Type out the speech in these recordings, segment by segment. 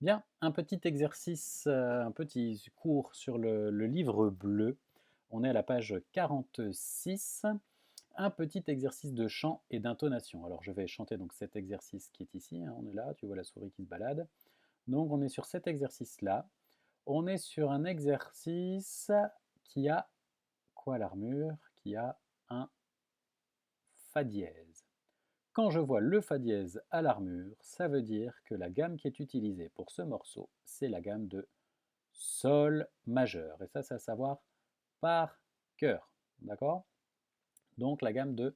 Bien, un petit exercice, un petit cours sur le livre bleu. On est à la page 46. Un petit exercice de chant et d'intonation. Alors je vais chanter donc cet exercice qui est ici, hein, on est là, tu vois la souris qui se balade. Donc on est sur cet exercice-là. On est sur un exercice qui a quoi l'armure? Qui a un fa dièse. Quand je vois le fa dièse à l'armure, ça veut dire que la gamme qui est utilisée pour ce morceau, c'est la gamme de sol majeur. Et ça, c'est à savoir par cœur. D'accord? Donc la gamme de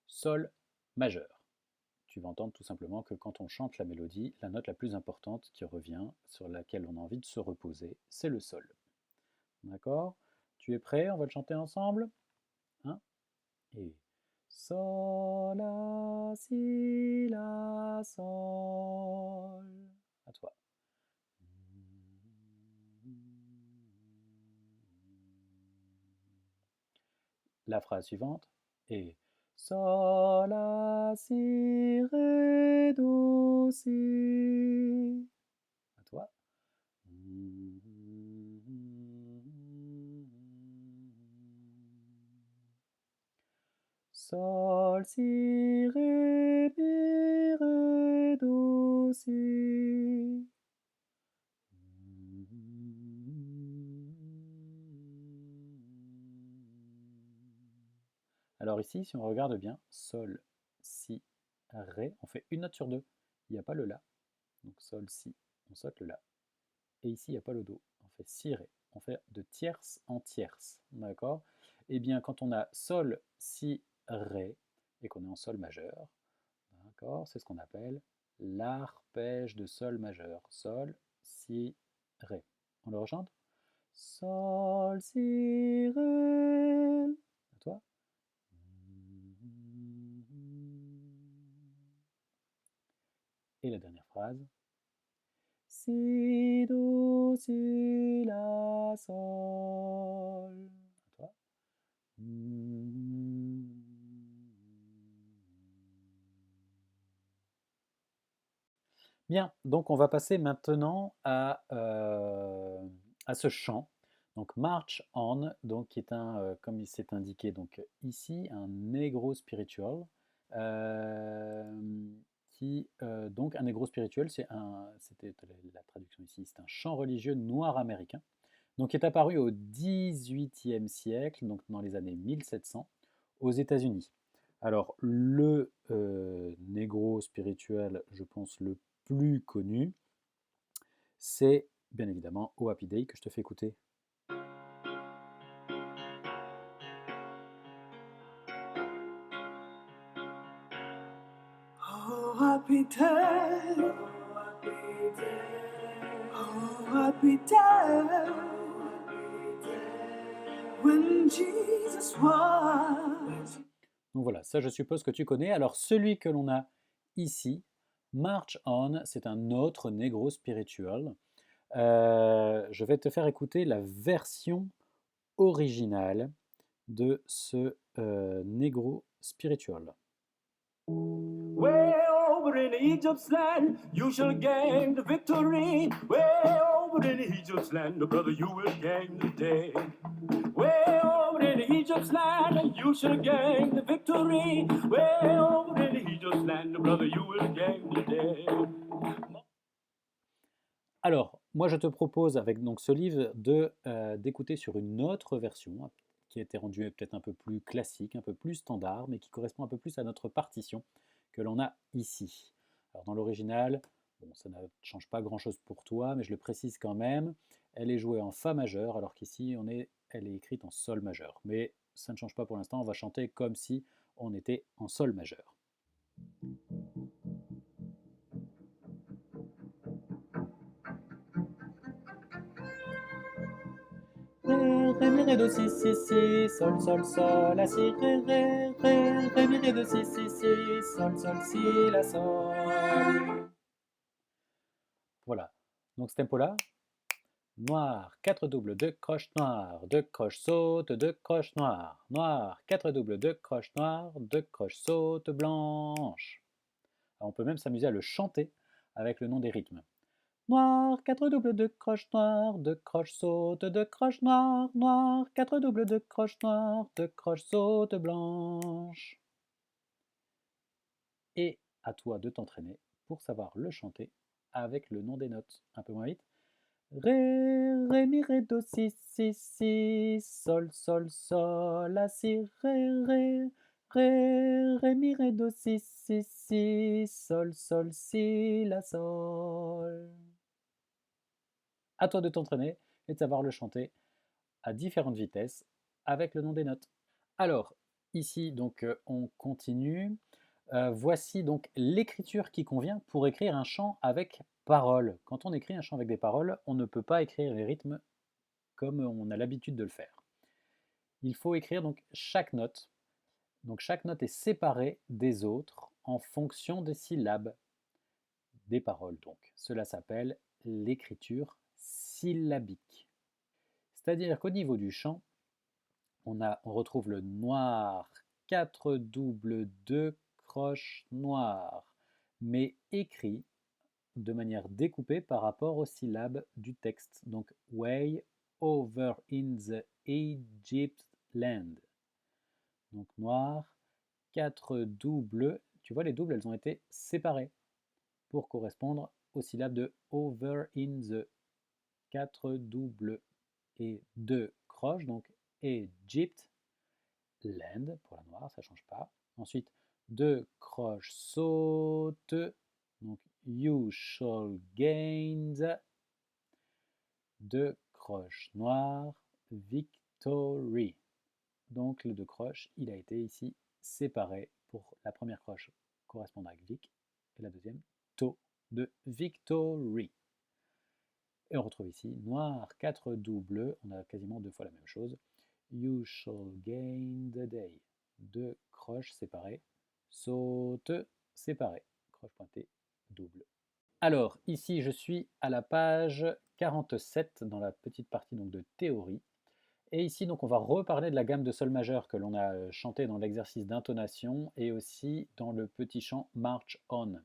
sol majeur. Tu vas entendre tout simplement que quand on chante la mélodie, la note la plus importante qui revient, sur laquelle on a envie de se reposer, c'est le sol. D'accord? Tu es prêt? On va le chanter ensemble? Hein? Et sol, la, si, la, sol. À toi. La phrase suivante est sol, la, si, ré, do, si. À toi. Sol, si, ré, mi, ré, do, si. Alors ici, si on regarde bien, sol, si, ré, on fait une note sur deux. Il n'y a pas le la. Donc sol, si, on saute le la. Et ici, il n'y a pas le do. On fait si, ré. On fait de tierce en tierce. D'accord? Eh bien, quand on a sol, si, ré, et qu'on est en sol majeur, d'accord, c'est ce qu'on appelle l'arpège de sol majeur. Sol, si, ré. On le rechante? Sol, si, ré. À toi? Et la dernière phrase. Si, do, si, la, sol. À toi. Bien, donc on va passer maintenant à ce chant. Donc March On, donc qui est un, comme il s'est indiqué donc ici, un negro spiritual. Donc un negro spirituel, c'était la traduction ici, c'est un chant religieux noir américain. Donc qui est apparu au XVIIIe siècle, donc dans les années 1700, aux États-Unis. Alors le negro spirituel, je pense le plus connu, c'est bien évidemment Oh Happy Day que je te fais écouter. Oh, happy day. Oh, happy day. When Jesus was. Donc voilà, ça je suppose que tu connais. Alors celui que l'on a ici, March On, c'est un autre negro spiritual. Je vais te faire écouter la version originale de ce negro spiritual. Way over in Egypt's land, you shall gain the victory. Way over in Egypt's land, brother, you will gain the day. Way over in Egypt's land, you shall gain the victory. Way over in Egypt's land, brother, you will gain the day. Alors, moi je te propose avec donc ce livre d'écouter sur une autre version qui a été rendue peut-être un peu plus classique, un peu plus standard, mais qui correspond un peu plus à notre partition que l'on a ici. Alors dans l'original, bon, ça ne change pas grand-chose pour toi, mais je le précise quand même, elle est jouée en fa majeur, alors qu'ici elle est écrite en sol majeur. Mais ça ne change pas pour l'instant, on va chanter comme si on était en sol majeur. Ré, mi, ré, do, si, sol, sol, sol, la, si, ré, mi, ré, do, si, sol, sol, si, la, sol. Voilà. Donc ce tempo-là, noir, 4 doubles, 2 croches noires, 2 croches sautes, 2 croches noires, noir, 4 doubles, 2 croches noires, 2 croches sautes blanches. Alors, on peut même s'amuser à le chanter avec le nom des rythmes. noir, 4 doubles de croche noire, 2 croches saute, 2 croches noires, noir, 4 doubles de croche noire, 2 croches saute blanches. Et à toi de t'entraîner pour savoir le chanter avec le nom des notes. Un peu moins vite. Ré, ré, mi, ré, do, si, sol, sol, sol, la, si, ré, mi, ré, do, si, sol, sol, si, la, sol. À toi de t'entraîner et de savoir le chanter à différentes vitesses avec le nom des notes. Alors, ici, donc, on continue. Voici donc l'écriture qui convient pour écrire un chant avec paroles. Quand on écrit un chant avec des paroles, on ne peut pas écrire les rythmes comme on a l'habitude de le faire. Il faut écrire donc chaque note. Donc chaque note est séparée des autres en fonction des syllabes des paroles. Donc cela s'appelle l'écriture syllabique. C'est-à-dire qu'au niveau du chant, on retrouve le noir, 4 doubles, 2 croches noires, mais écrit de manière découpée par rapport aux syllabes du texte. Donc, way over in the Egypt land. Donc, noir, 4 doubles. Tu vois, les doubles, elles ont été séparées pour correspondre aux syllabes de over in the. 4 doubles et 2 croches, donc Egypt, land pour la noire, ça ne change pas. Ensuite, 2 croches saute, donc you shall gain, 2 croches noires, victory. Donc le 2 croches, il a été ici séparé pour la première croche correspondant avec Vic et la deuxième to de victory. Et on retrouve ici noir, 4 doubles, on a quasiment 2 fois la même chose. You shall gain the day. 2 croches séparées, saute séparée, croche pointée, double. Alors ici je suis à la page 47 dans la petite partie donc de théorie. Et ici donc on va reparler de la gamme de sol majeur que l'on a chanté dans l'exercice d'intonation et aussi dans le petit chant March On.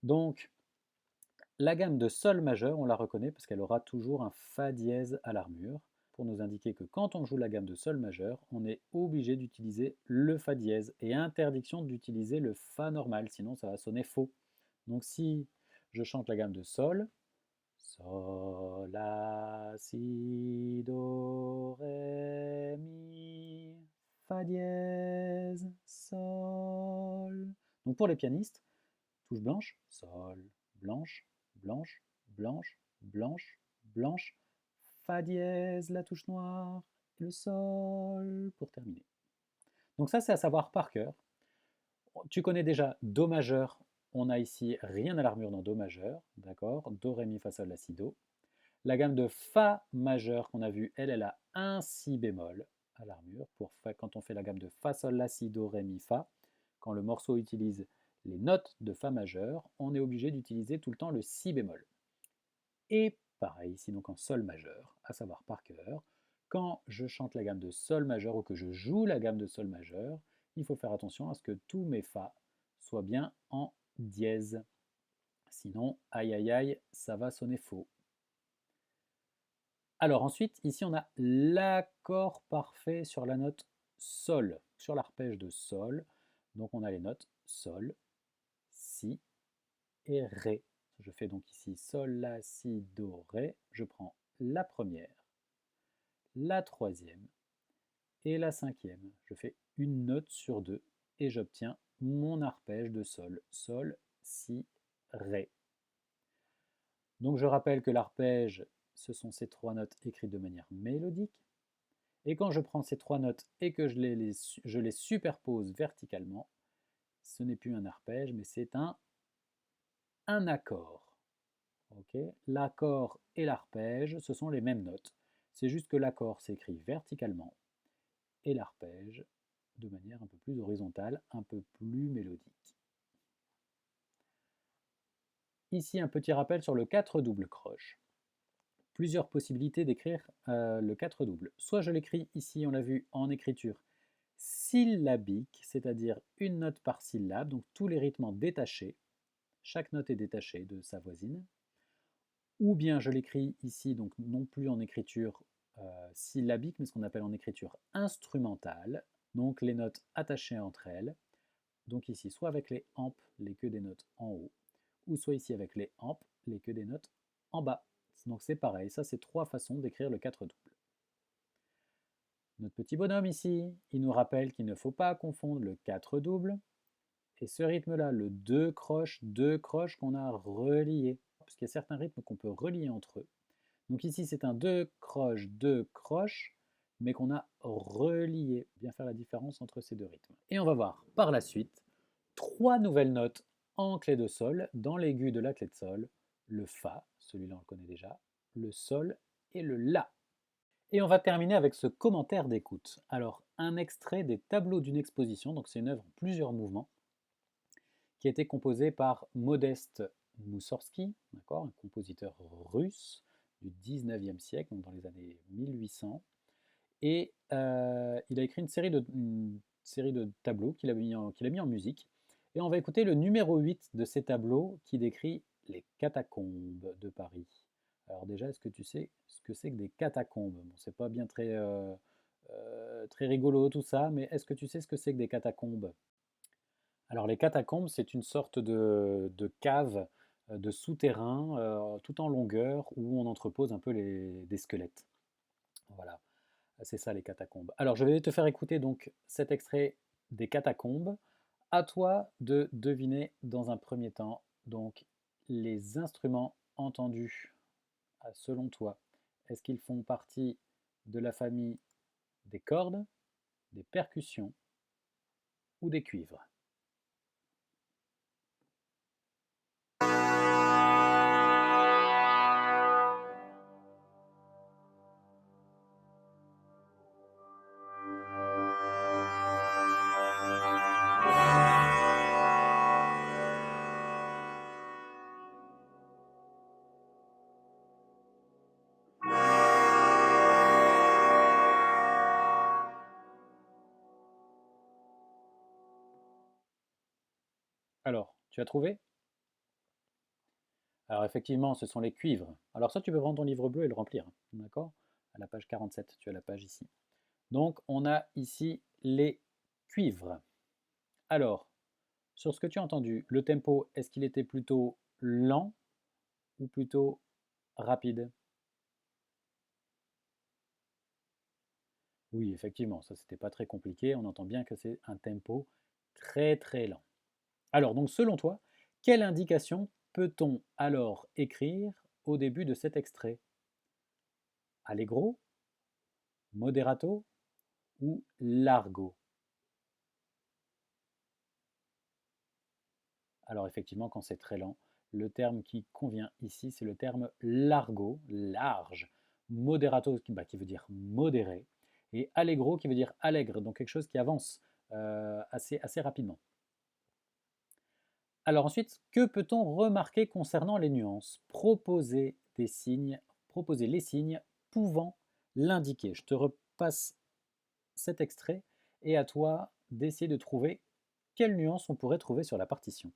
Donc la gamme de sol majeur, on la reconnaît parce qu'elle aura toujours un fa dièse à l'armure pour nous indiquer que quand on joue la gamme de sol majeur, on est obligé d'utiliser le fa dièse et interdiction d'utiliser le fa normal, sinon ça va sonner faux. Donc si je chante la gamme de sol, sol, la, si, do, ré, mi, fa dièse, sol. Donc pour les pianistes, touche blanche, sol, blanche, blanche, blanche, blanche, blanche, fa dièse, la touche noire, et le sol pour terminer. Donc ça, c'est à savoir par cœur. Tu connais déjà Do majeur, on a ici rien à l'armure dans Do majeur, d'accord? Do, Ré, Mi, Fa, Sol, La, Si, Do. La gamme de Fa majeur qu'on a vue, elle a un Si bémol à l'armure. Quand on fait la gamme de Fa, Sol, La, Si, Do, Ré, Mi, Fa, quand le morceau utilise les notes de Fa majeur, on est obligé d'utiliser tout le temps le Si bémol. Et pareil ici donc en Sol majeur, à savoir par cœur, quand je chante la gamme de Sol majeur ou que je joue la gamme de Sol majeur, il faut faire attention à ce que tous mes Fa soient bien en dièse. Sinon, aïe aïe aïe, ça va sonner faux. Alors ensuite, ici on a l'accord parfait sur la note Sol, sur l'arpège de Sol. Donc on a les notes Sol, Si et Ré. Je fais donc ici Sol, La, Si, Do, Ré. Je prends la première, la troisième et la cinquième. Je fais une note sur deux et j'obtiens mon arpège de Sol. Sol, Si, Ré. Donc je rappelle que l'arpège, ce sont ces trois notes écrites de manière mélodique. Et quand je prends ces trois notes et que je les superpose verticalement, ce n'est plus un arpège, mais c'est un accord. Okay, l'accord et l'arpège, ce sont les mêmes notes. C'est juste que l'accord s'écrit verticalement et l'arpège de manière un peu plus horizontale, un peu plus mélodique. Ici, un petit rappel sur le 4 double croche. Plusieurs possibilités d'écrire le 4 double. Soit je l'écris ici, on l'a vu, en écriture syllabique, c'est-à-dire une note par syllabe, donc tous les rythmes détachés. Chaque note est détachée de sa voisine. ou bien je l'écris ici, donc non plus en écriture syllabique, mais ce qu'on appelle en écriture instrumentale, donc les notes attachées entre elles, donc ici soit avec les ampes, les queues des notes en haut, ou soit ici avec les ampes, les queues des notes en bas. Donc c'est pareil, ça c'est 3 façons d'écrire le 4 double. Notre petit bonhomme ici, il nous rappelle qu'il ne faut pas confondre le 4 double et ce rythme-là, le 2 croches qu'on a relié. Parce qu'il y a certains rythmes qu'on peut relier entre eux. Donc ici, c'est un 2 croches, mais qu'on a relié. Bien faire la différence entre ces deux rythmes. Et on va voir par la suite 3 nouvelles notes en clé de sol, dans l'aigu de la clé de sol, le Fa, celui-là on le connaît déjà, le Sol et le La. Et on va terminer avec ce commentaire d'écoute. Alors, un extrait des tableaux d'une exposition, donc c'est une œuvre en plusieurs mouvements, qui a été composée par Modeste Moussorgsky, un compositeur russe du 19e siècle, donc dans les années 1800. Et il a écrit une série de tableaux qu'il a mis en musique. Et on va écouter le numéro 8 de ces tableaux qui décrit les catacombes de Paris. Alors déjà, est-ce que tu sais ce que c'est que des catacombes? Bon, c'est pas bien très rigolo tout ça, mais est-ce que tu sais ce que c'est que des catacombes? Alors les catacombes, c'est une sorte de cave, de souterrain, tout en longueur, où on entrepose un peu des squelettes. Voilà, c'est ça les catacombes. Alors je vais te faire écouter donc cet extrait des catacombes. À toi de deviner dans un premier temps donc les instruments entendus selon toi. Est-ce qu'ils font partie de la famille des cordes, des percussions ou des cuivres? Alors, tu as trouvé? Alors effectivement, ce sont les cuivres. Alors ça, tu peux prendre ton livre bleu et le remplir, hein, d'accord? À la page 47, tu as la page ici. Donc on a ici les cuivres. Alors, sur ce que tu as entendu, le tempo, est-ce qu'il était plutôt lent ou plutôt rapide? Oui, effectivement, ça c'était pas très compliqué. On entend bien que c'est un tempo très très lent. Alors donc selon toi, quelle indication peut-on alors écrire au début de cet extrait? Allegro, moderato ou largo? Alors effectivement, quand c'est très lent, le terme qui convient ici, c'est le terme largo, large, moderato qui veut dire modéré, et allegro qui veut dire allègre, donc quelque chose qui avance assez rapidement. Alors ensuite, que peut-on remarquer concernant les nuances? Proposer les signes pouvant l'indiquer. Je te repasse cet extrait et à toi d'essayer de trouver quelles nuances on pourrait trouver sur la partition.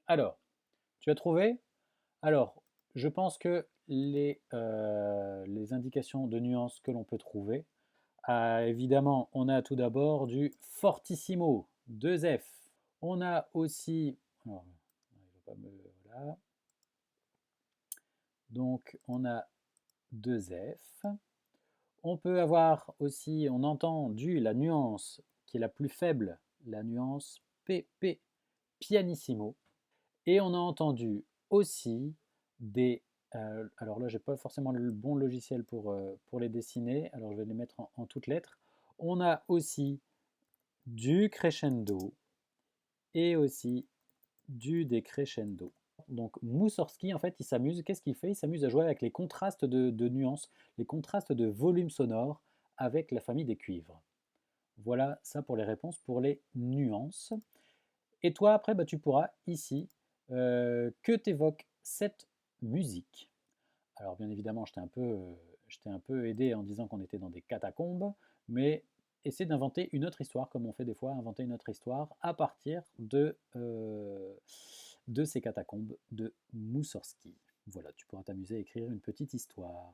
Alors, tu as trouvé? Alors, je pense que les indications de nuances que l'on peut trouver, évidemment, on a tout d'abord du fortissimo, 2 F. On a aussi, alors, voilà. Donc, on a 2 F. On peut avoir aussi, on entend la nuance qui est la plus faible, la nuance PP, pianissimo. Et on a entendu aussi des Alors là, j'ai pas forcément le bon logiciel pour les dessiner, alors je vais les mettre en toutes lettres. On a aussi du crescendo et aussi du décrescendo. Donc Moussorski, en fait, il s'amuse. Qu'est-ce qu'il fait? Il s'amuse à jouer avec les contrastes de nuances, les contrastes de volume sonore avec la famille des cuivres. Voilà ça pour les réponses pour les nuances. Et toi, après, bah, tu pourras ici que t'évoque cette musique. Alors bien évidemment, je t'ai un peu aidé en disant qu'on était dans des catacombes, mais essaie d'inventer une autre histoire, comme on fait des fois, inventer une autre histoire à partir de ces catacombes de Moussorski. Voilà, tu pourras t'amuser à écrire une petite histoire.